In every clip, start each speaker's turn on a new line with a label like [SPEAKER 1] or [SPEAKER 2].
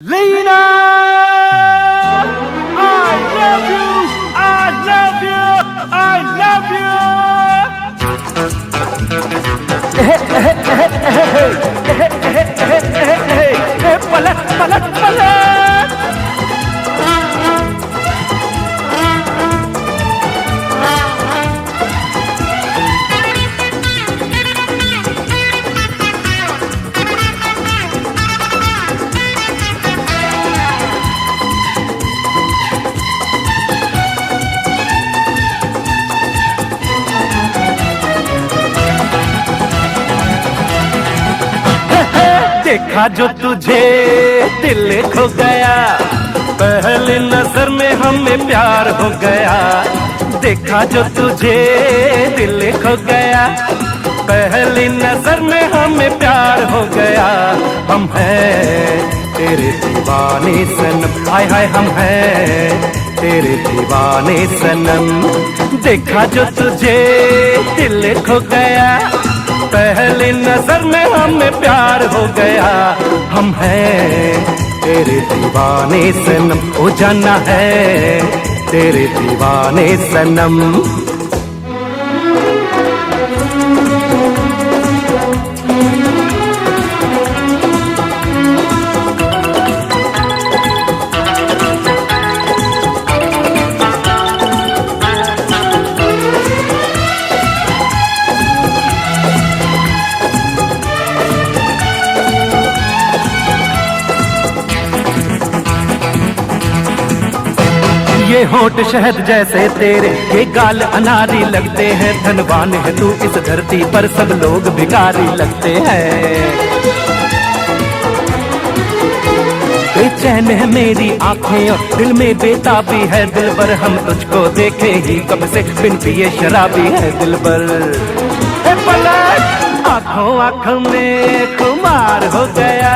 [SPEAKER 1] Lena, I love you, I love you, I love you. पलट पलट पलट। देखा जो तुझे दिल खो गया, पहली नजर में हमें प्यार हो गया। देखा जो तुझे दिल खो गया, पहली नजर में हमें प्यार हो गया। हम हैं तेरे दीवाने सनम, हाय हाय हम हैं तेरे दीवाने सनम। देखा जो तुझे दिल खो गया, पहली नजर में हमें प्यार हो गया। हम हैं तेरे दीवाने सनम, ओ जाना है तेरे दीवाने सनम। ये होठ शहद जैसे तेरे, ये गाल अनारी लगते हैं। धनवान है तू इस धरती पर, सब लोग भिखारी लगते हैं। बेचैन है मेरी आंखें और दिल में बेताबी है दिल भर। हम तुझको देखे ही कब से, बिन पिए शराबी है दिल भर। पलट आंखों आंखों में खुमार हो गया,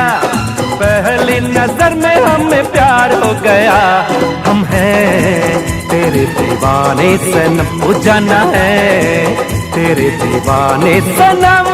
[SPEAKER 1] पहली नजर में हमें प्यार हो गया। हम हैं तेरे दीवाने सनम, ओ जाना है तेरे दीवाने सनम।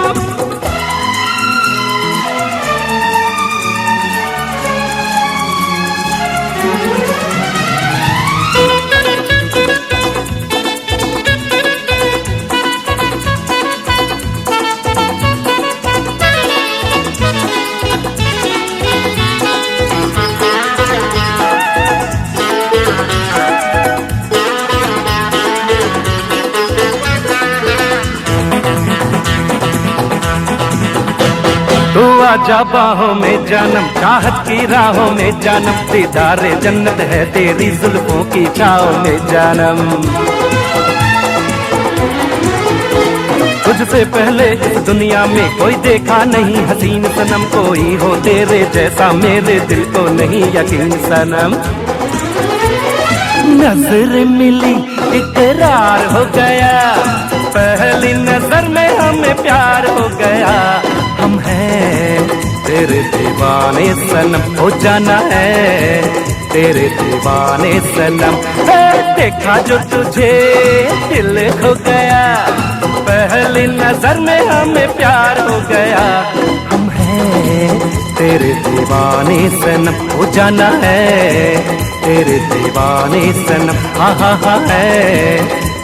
[SPEAKER 1] तू आजा बाहों में जानम, चाहत की राहों में जानम। दीदारे जन्नत है तेरी जुल्फों की छाओं में जानम। तुझसे पहले इस दुनिया में कोई देखा नहीं हसीन सनम। कोई हो तेरे जैसा मेरे दिल को नहीं यकीन सनम। नजर मिली इकरार हो गया, पहली नजर में हमें प्यार हो गया। हम हैं तेरे दीवाने सनम, हो जाना है तेरे दीवाने सनम। देखा जो तुझे दिल खो गया, पहली नजर में हमें प्यार हो गया। हम हैं तेरे दीवाने सनम, हो जाना है तेरे दीवाने सनम। हाँ हाँ हाँ है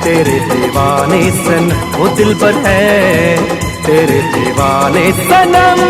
[SPEAKER 1] तेरे दीवाने सनम, वो दिल पर है तेरे दीवाने सनम।